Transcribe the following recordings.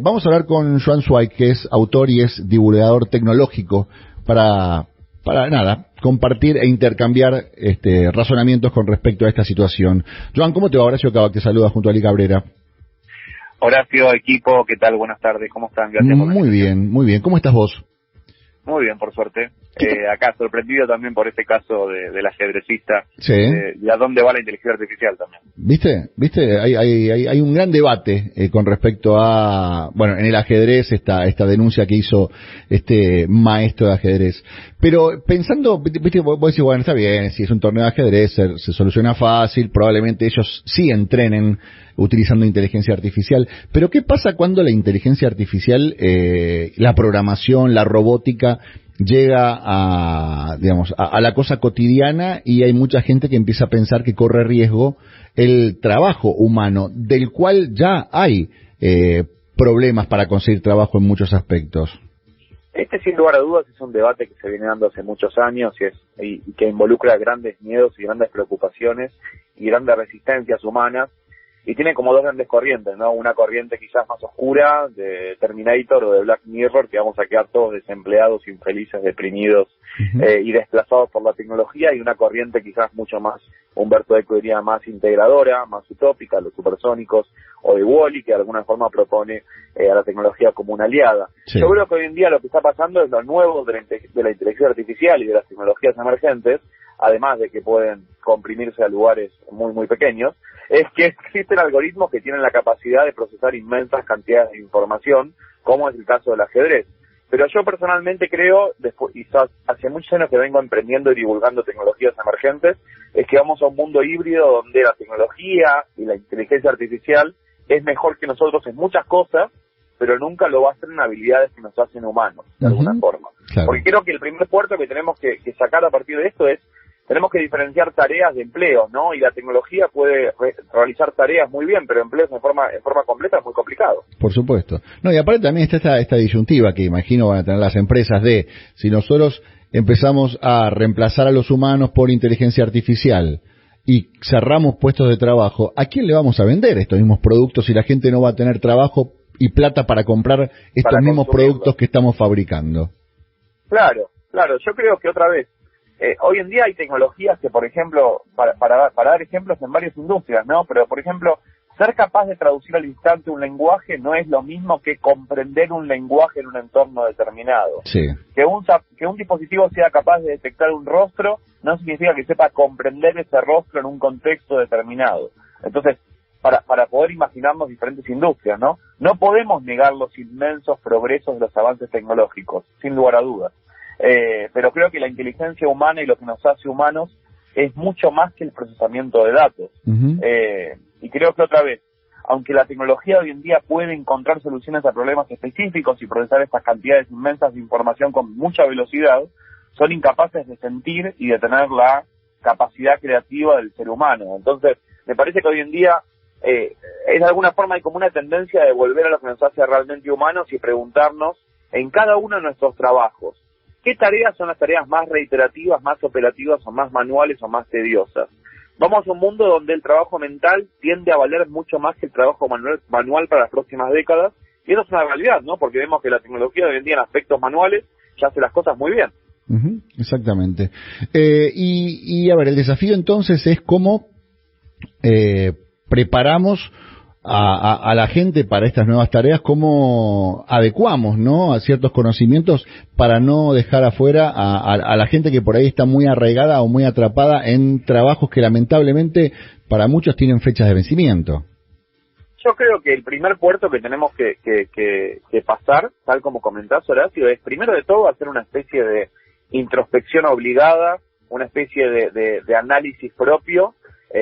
Vamos a hablar con Joan Zweig, que es autor y es divulgador tecnológico, para nada, compartir e intercambiar razonamientos con respecto a esta situación. Joan, ¿cómo te va? Horacio Cava, te saluda junto a Ali Cabrera. Horacio, equipo, ¿qué tal? Buenas tardes, ¿cómo están? Gracias por Muy bien, muy bien. ¿Cómo estás vos? Muy bien, por suerte. Acá sorprendido también por este caso del ajedrecista. Sí. Y a dónde va la inteligencia artificial también. ¿Viste? Hay un gran debate con respecto a, bueno, en el ajedrez, esta denuncia que hizo este maestro de ajedrez. Pero pensando, viste, vos decís, bueno, está bien, si es un torneo de ajedrez, se soluciona fácil, probablemente ellos sí entrenen utilizando inteligencia artificial. Pero ¿qué pasa cuando la inteligencia artificial, la programación, la robótica, llega a la cosa cotidiana y hay mucha gente que empieza a pensar que corre riesgo el trabajo humano, del cual ya hay problemas para conseguir trabajo en muchos aspectos? Este, sin lugar a dudas, es un debate que se viene dando hace muchos años y que involucra grandes miedos y grandes preocupaciones y grandes resistencias humanas. Y tiene como dos grandes corrientes, ¿no? Una corriente quizás más oscura, de Terminator o de Black Mirror, que vamos a quedar todos desempleados, infelices, deprimidos y desplazados por la tecnología, y una corriente quizás mucho más, Humberto Eco diría, más integradora, más utópica, los supersónicos, o de Wall-E, que de alguna forma propone a la tecnología como una aliada. Sí. Yo creo que hoy en día lo que está pasando es lo nuevo de la inteligencia artificial y de las tecnologías emergentes, además de que pueden comprimirse a lugares muy, muy pequeños, es que existen algoritmos que tienen la capacidad de procesar inmensas cantidades de información, como es el caso del ajedrez. Pero yo personalmente creo, quizás hace muchos años que vengo emprendiendo y divulgando tecnologías emergentes, es que vamos a un mundo híbrido donde la tecnología y la inteligencia artificial es mejor que nosotros en muchas cosas, pero nunca lo va a hacer en habilidades que nos hacen humanos, de alguna forma. Claro. Porque creo que el primer puerto que tenemos que sacar a partir de esto es, tenemos que diferenciar tareas de empleos, ¿no? Y la tecnología puede realizar tareas muy bien, pero empleos en forma completa es muy complicado. Por supuesto. No, y aparte también está esta disyuntiva que imagino van a tener las empresas de, si nosotros empezamos a reemplazar a los humanos por inteligencia artificial y cerramos puestos de trabajo, ¿a quién le vamos a vender estos mismos productos si la gente no va a tener trabajo y plata para comprar estos mismos productos que estamos fabricando? Claro, yo creo que otra vez, hoy en día hay tecnologías que, por ejemplo, para dar ejemplos en varias industrias, ¿no? Pero, por ejemplo, ser capaz de traducir al instante un lenguaje no es lo mismo que comprender un lenguaje en un entorno determinado. Sí. Que un dispositivo sea capaz de detectar un rostro no significa que sepa comprender ese rostro en un contexto determinado. Entonces, para poder imaginarnos diferentes industrias, ¿no? No podemos negar los inmensos progresos de los avances tecnológicos, sin lugar a dudas. Pero creo que la inteligencia humana y lo que nos hace humanos es mucho más que el procesamiento de datos. Y creo que otra vez, aunque la tecnología hoy en día puede encontrar soluciones a problemas específicos y procesar estas cantidades inmensas de información con mucha velocidad, son incapaces de sentir y de tener la capacidad creativa del ser humano. Entonces, me parece que hoy en día es de alguna forma hay como una tendencia de volver a lo que nos hace realmente humanos y preguntarnos en cada uno de nuestros trabajos, ¿qué tareas son las tareas más reiterativas, más operativas o más manuales o más tediosas? Vamos a un mundo donde el trabajo mental tiende a valer mucho más que el trabajo manual para las próximas décadas, y eso es una realidad, ¿no? Porque vemos que la tecnología hoy en día en aspectos manuales ya hace las cosas muy bien. Exactamente. Y a ver, el desafío entonces es cómo preparamos a la gente para estas nuevas tareas, cómo adecuamos, ¿no?, a ciertos conocimientos para no dejar afuera a la gente que por ahí está muy arraigada o muy atrapada en trabajos que lamentablemente para muchos tienen fechas de vencimiento. Yo creo que el primer puerto que tenemos que pasar, tal como comentás, Horacio, es primero de todo hacer una especie de introspección obligada, una especie de análisis propio,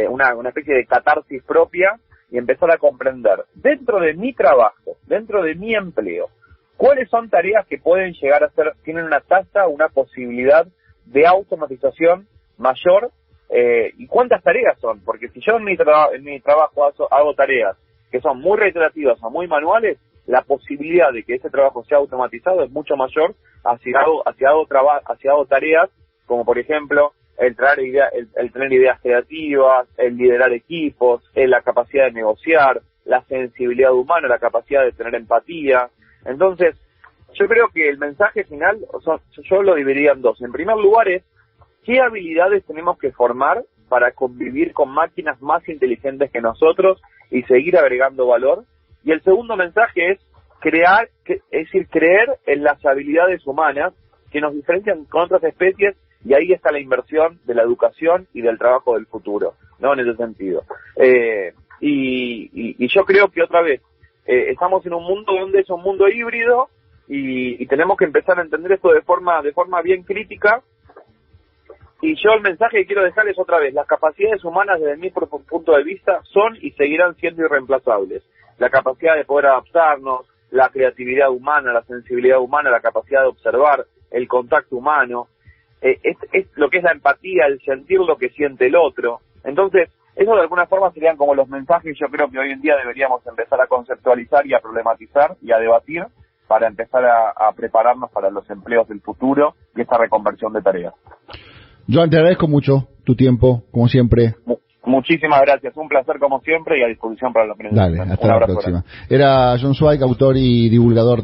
una especie de catarsis propia, y empezar a comprender, dentro de mi trabajo, dentro de mi empleo, cuáles son tareas que pueden llegar a ser, tienen una tasa, una posibilidad de automatización mayor, y cuántas tareas son, porque si yo en mi trabajo hago tareas que son muy reiterativas o muy manuales, la posibilidad de que ese trabajo sea automatizado es mucho mayor hacia tareas como, por ejemplo, el tener ideas creativas, el liderar equipos, la capacidad de negociar, la sensibilidad humana, la capacidad de tener empatía. Entonces, yo creo que el mensaje final, yo lo dividiría en dos. En primer lugar es, ¿qué habilidades tenemos que formar para convivir con máquinas más inteligentes que nosotros y seguir agregando valor? Y el segundo mensaje es creer en las habilidades humanas que nos diferencian con otras especies, y ahí está la inversión de la educación y del trabajo del futuro, ¿no? En ese sentido. Y yo creo que otra vez, estamos en un mundo donde es un mundo híbrido y tenemos que empezar a entender esto de forma bien crítica. Y yo el mensaje que quiero dejar es otra vez, las capacidades humanas desde mi punto de vista son y seguirán siendo irreemplazables. La capacidad de poder adaptarnos, la creatividad humana, la sensibilidad humana, la capacidad de observar, el contacto humano, es lo que es la empatía, el sentir lo que siente el otro. Entonces, eso de alguna forma serían como los mensajes. Yo creo que hoy en día deberíamos empezar a conceptualizar y a problematizar y a debatir para empezar a prepararnos para los empleos del futuro y esta reconversión de tareas. Joan, te agradezco mucho tu tiempo, como siempre. Muchísimas gracias, un placer como siempre y a disposición para los que necesiten. Dale, hasta la próxima. Era John Zweig, autor y divulgador